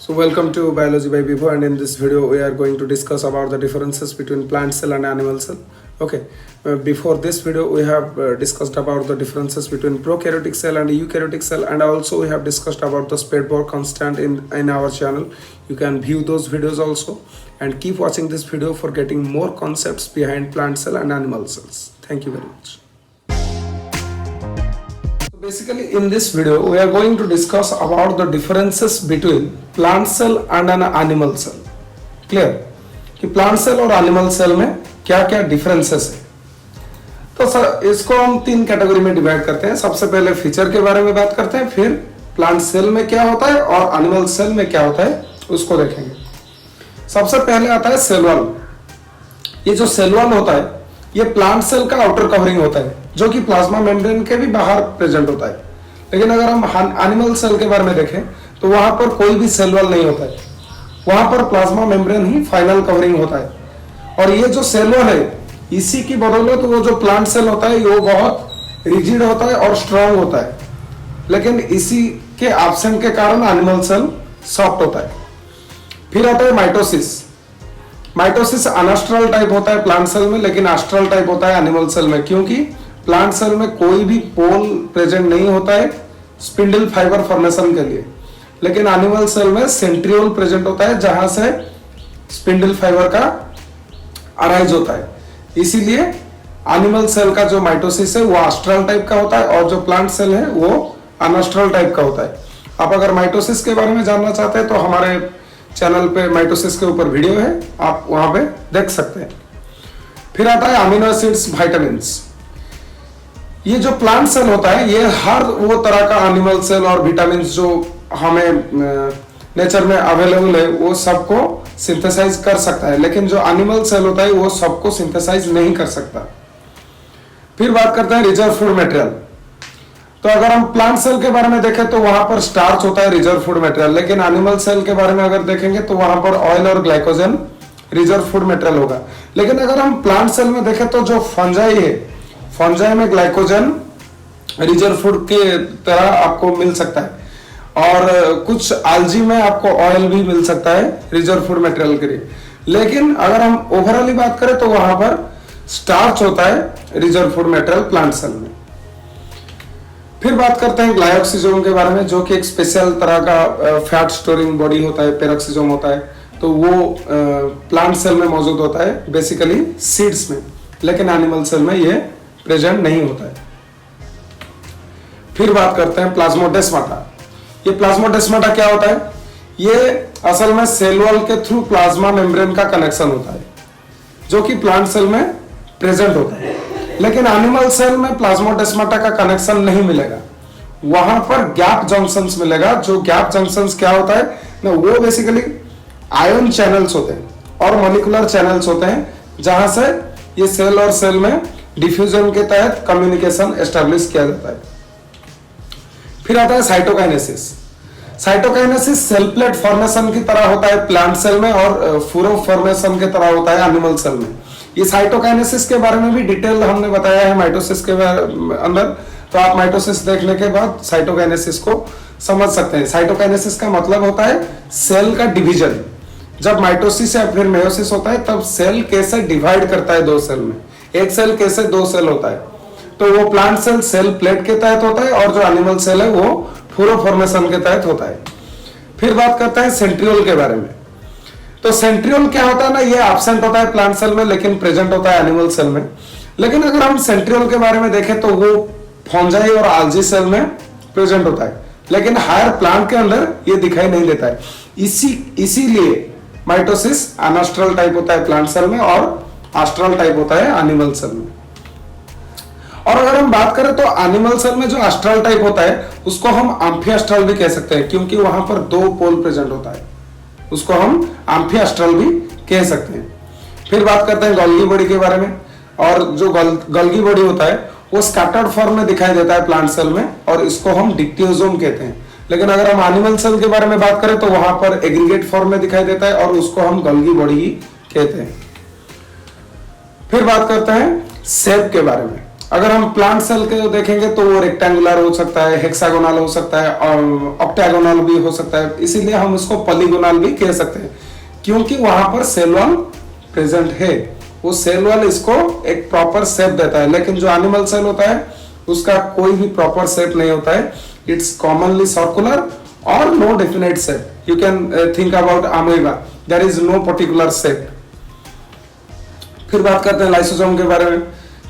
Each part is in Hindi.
So welcome to Biology by Vivo, and in this video we are going to discuss about the differences between plant cell and animal cell. Okay, before this video we have discussed about the differences between prokaryotic cell and eukaryotic cell, and also we have discussed about the Speddborg constant in our channel. You can view those videos also, and keep watching this video for getting more concepts behind plant cell and animal cells. Thank you very much. Basically, in this video we are going to discuss about the differences between plant cell and an animal cell. Clear कि plant cell और animal cell में क्या क्या differences है. तो सर इसको हम तीन कैटेगरी में डिवाइड करते हैं. सबसे पहले फीचर के बारे में बात करते हैं, फिर प्लांट सेल में क्या होता है और एनिमल सेल में क्या होता है उसको देखेंगे. सबसे पहले आता है सेल वॉल. ये जो सेल वॉल होता है ये प्लांट सेल का आउटर कवरिंग होता है, जो कि प्लाज्मा मेम्ब्रेन के भी बाहर प्रेजेंट होता है. लेकिन अगर हम एनिमल सेल के बारे में देखें तो वहां पर कोई भी सेल वॉल नहीं होता है, वहां पर प्लाज्मा मेम्ब्रेन ही फाइनल कवरिंग होता है. और ये जो सेल वॉल है इसी की बदौलत वो जो प्लांट सेल होता है वो बहुत रिजिड होता है और स्ट्रांग होता है. लेकिन इसी के एब्सेंट के कारण एनिमल सेल सॉफ्ट होता है. फिर आता है माइटोसिस. माइटोसिस अनस्ट्रल टाइप होता है प्लांट सेल में, लेकिन एस्ट्रल टाइप होता है एनिमल सेल में, क्योंकि प्लांट सेल में कोई भी पोल प्रेजेंट नहीं होता है स्पिंडल फाइबर फॉर्मेशन के लिए. लेकिन एनिमल सेल में सेंट्रियोल प्रेजेंट होता है जहां से स्पिंडल फाइबर का अराइज होता है. इसीलिए एनिमल सेल का जो माइटोसिस है वो एस्ट्रल टाइप का होता है और जो प्लांट सेल है वो अनस्ट्रल टाइप का होता है. आप अगर माइटोसिस के बारे में जानना चाहते हैं तो हमारे चैनल पे माइटोसिस के ऊपर वीडियो है, आप वहां पे देख सकते हैं. फिर आता है अमीनो एसिड्स, विटामिन्स. ये जो प्लांट सेल होता है ये हर वो तरह का एनिमल सेल और विटामिन्स जो हमें नेचर में अवेलेबल है वो सबको सिंथेसाइज कर सकता है, लेकिन जो एनिमल सेल होता है वो सबको सिंथेसाइज नहीं कर सकता. फिर बात करते हैं रिजर्व फूड मटेरियल. तो अगर हम प्लांट सेल के बारे में देखें तो वहां पर स्टार्च होता है रिजर्व फूड मटेरियल, लेकिन एनिमल सेल के बारे में अगर देखेंगे तो वहां पर ऑयल और ग्लाइकोजन रिजर्व फूड मटेरियल होगा. लेकिन अगर हम प्लांट सेल में देखें तो जो फंजाई है, फंजाई में ग्लाइकोजन रिजर्व फूड के तरह आपको मिल सकता है, और कुछ आल्जी में आपको ऑयल भी मिल सकता है रिजर्व फूड मटेरियल के लिए. लेकिन अगर हम ओवरऑल बात करें तो वहां पर स्टार्च होता है reserve food material plant cell में. फिर बात करते हैं ग्लाइकोक्सिजोम के बारे में, जो कि एक स्पेशल तरह का फैट स्टोरिंग बॉडी होता है, पेरोक्सिजोम होता है. तो वो प्लांट सेल में मौजूद होता है बेसिकली सीड्स में, लेकिन एनिमल सेल में ये प्रेजेंट नहीं होता है. फिर बात करते हैं प्लाज्मोडेस्माटा. ये प्लाज्मोडेस्माटा क्या होता है? ये असल में सेल वॉल के थ्रू प्लाज्मा मेम्ब्रेन का कनेक्शन होता है, जो कि प्लांट सेल में प्रेजेंट होता है. लेकिन एनिमल सेल में प्लाज्मोडेस्माटा का कनेक्शन नहीं मिलेगा, वहां पर गैप जंक्शंस मिलेगा. जो गैप जंक्शंस क्या होता है ना, वो बेसिकली आयन चैनल्स होते हैं और मॉलिक्यूलर चैनल्स होते हैं, जहां से ये सेल और सेल में डिफ्यूजन के तहत कम्युनिकेशन एस्टेब्लिश किया जाता है. फिर आता है cytokinesis. Cytokinesis cell plate formation की तरह होता है प्लांट सेल में और फूरो फॉर्मेशन की तरह होता है एनिमल सेल में. ये साइटोकाइनेसिस के बारे में भी डिटेल हमने बताया है माइटोसिस के अंदर, तो आप माइटोसिस देखने के बाद साइटोकाइनेसिस को समझ सकते हैं. साइटोकाइनेसिस का मतलब होता है सेल का डिवीजन. जब माइटोसिस या फिर मेयोसिस होता है तब सेल कैसे डिवाइड करता है दो सेल में, एक सेल कैसे दो सेल होता है. तो वो प्लांट सेल सेल प्लेट के तहत होता है और जो एनिमल सेल है वो फूरो फॉर्मेशन के तहत होता है. फिर बात करते हैं सेंट्रियोल के बारे में. तो सेंट्रियोल क्या होता है ना, ये एब्सेंट होता है प्लांट सेल में लेकिन प्रेजेंट होता है एनिमल सेल में. लेकिन अगर हम सेंट्रियोल के बारे में देखें तो वो फंजाई और आल्जी सेल में प्रेजेंट होता है, लेकिन हायर प्लांट के अंदर ये दिखाई नहीं देता है. इसीलिए माइटोसिस अनस्ट्रल टाइप होता है प्लांट सेल में और एस्ट्रल टाइप होता है एनिमल सेल में. और अगर हम बात करें तो एनिमल सेल में जो एस्ट्रल टाइप होता है उसको हम एम्फीएस्ट्रल भी कह सकते हैं, क्योंकि वहां पर दो पोल प्रेजेंट होता है, उसको हम एम्फीएस्ट्रल भी कह सकते हैं. फिर बात करते हैं गोल्गी बॉडी के बारे में. और जो गोल्गी बॉडी होता है वो स्कैटर्ड फॉर्म में दिखाई देता है प्लांट सेल में और इसको हम डिक्टियोसोम कहते हैं. लेकिन अगर हम एनिमल सेल के बारे में बात करें तो वहां पर एग्रीगेट फॉर्म में दिखाई देता है और उसको हम गोल्गी बॉडी ही कहते हैं. फिर बात करते हैं शेप के बारे में. अगर हम प्लांट सेल के देखेंगे तो वो रेक्टेंगुलर हो सकता है, हेक्सागोनल हो सकता है और ऑक्टागोनल भी हो सकता है, इसीलिए हम उसको पॉलीगोनल भी कह सकते हैं क्योंकि वहां पर सेल वॉल प्रेजेंट है। वो सेल वॉल इसको एक प्रॉपर शेप देता है, लेकिन जो एनिमल सेल होता है उसका कोई भी प्रॉपर शेप नहीं होता है। इट्स कॉमनली सर्कुलर और no definite shape. You can think about amoeba, there is no particular shape. फिर बात करते हैं लाइसोसोम के बारे में।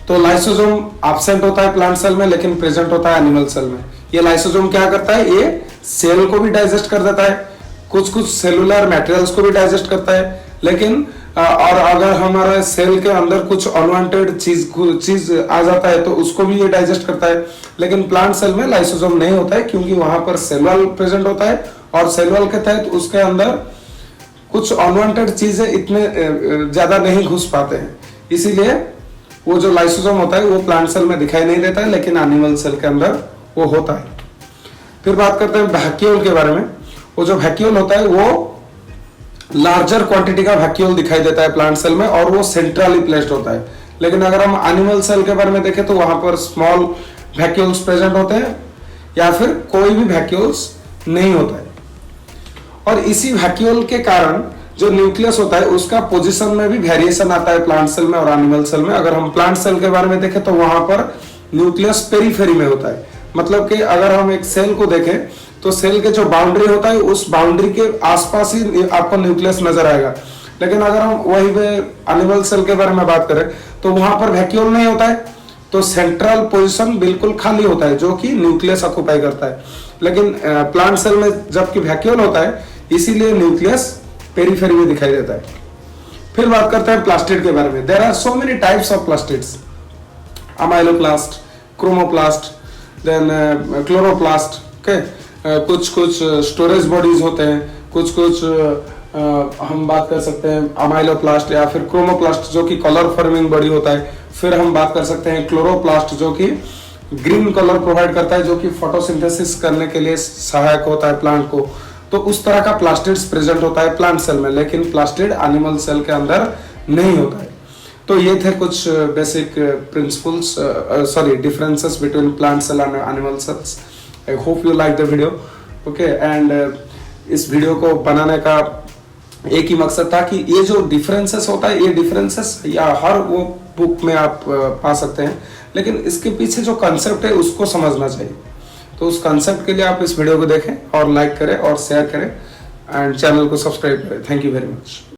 तो लाइसोसोम एब्सेंट होता है प्लांट सेल में लेकिन प्रेजेंट होता है एनिमल सेल में। ये लाइसोसोम क्या करता है, ये सेल को भी डाइजेस्ट कर देता है, कुछ कुछ सेलुलर मटेरियल्स को भी डाइजेस्ट करता है, लेकिन और अगर हमारे सेल के अंदर कुछ अनवांटेड चीज आ जाता है तो उसको भी ये डाइजेस्ट करता है। लेकिन प्लांट सेल में लाइसोसोम नहीं होता है क्योंकि वहां पर सेल वॉल प्रेजेंट होता है और सेल वॉल के तहत उसके अंदर कुछ अनवांटेड चीजें इतने ज्यादा नहीं घुस पाते हैं, इसीलिए वो जो लाइसोसोम होता है वो प्लांट सेल में दिखाई नहीं देता है लेकिन एनिमल सेल के अंदर वो होता है। फिर बात करते हैं वैक्यूल के बारे में। वो जो वैक्यूल होता है वो लार्जर क्वांटिटी का वैक्यूल दिखाई देता है प्लांट सेल में और वो सेंट्रली प्लेस्ड होता है। लेकिन अगर हम एनिमल सेल के बारे में देखें तो वहां पर स्मॉल वैक्यूल्स प्रेजेंट होते हैं या फिर कोई भी वैक्यूल्स नहीं होता है। और इसी वैक्यूल के कारण जो न्यूक्लियस होता है उसका पोजीशन में भी वेरिएशन आता है प्लांट सेल में और एनिमल सेल में। अगर हम प्लांट सेल के बारे में देखें तो वहां पर न्यूक्लियस पेरीफेरी में होता है, मतलब कि अगर हम एक सेल को देखें तो सेल के जो बाउंड्री होता है उस बाउंड्री के आसपास ही आपको न्यूक्लियस नजर आएगा। लेकिन अगर हम वही पे एनिमल सेल के बारे में बात करें तो वहां पर वैक्यूल नहीं होता है, तो सेंट्रल पोजीशन बिल्कुल खाली होता है जो कि न्यूक्लियस ऑक्युपाई करता है। लेकिन प्लांट सेल में जबकि वैक्यूल होता है इसीलिए न्यूक्लियस पेरीफेरी में दिखाई देता है। फिर बात करते हैं प्लास्टिड के बारे में। There are so many types of plastids, amyloplast, chromoplast, then chloroplast. Okay, कुछ कुछ स्टोरेज बॉडीज होते हैं, कुछ कुछ हम बात कर सकते हैं अमाइलोप्लास्ट या फिर क्रोमोप्लास्ट जो कि कलर फॉर्मिंग बॉडी होता है। फिर हम बात कर सकते हैं क्लोरोप्लास्ट जो कि ग्रीन कलर प्रोवाइड करता है, जो कि फोटोसिंथेसिस करने के लिए सहायक होता है प्लांट को। तो उस तरह का प्लास्टिड्स प्रेजेंट होता है प्लांट सेल में, लेकिन प्लास्टिड एनिमल सेल के अंदर नहीं होता है। तो ये थे कुछ basic principles, sorry differences between plant cell and animal cells. I hope you like the video. Okay, and इस वीडियो को बनाने का एक ही मकसद था कि ये जो डिफरेंसेस होता है, ये डिफरेंसेस या हर वो बुक में आप पा सकते हैं, लेकिन इसके पीछे जो कंसेप्ट है उसको समझना चाहिए। तो उस कंसेप्ट के लिए आप इस वीडियो को देखें और लाइक करें और शेयर करें एंड चैनल को सब्सक्राइब करें। Thank you very much.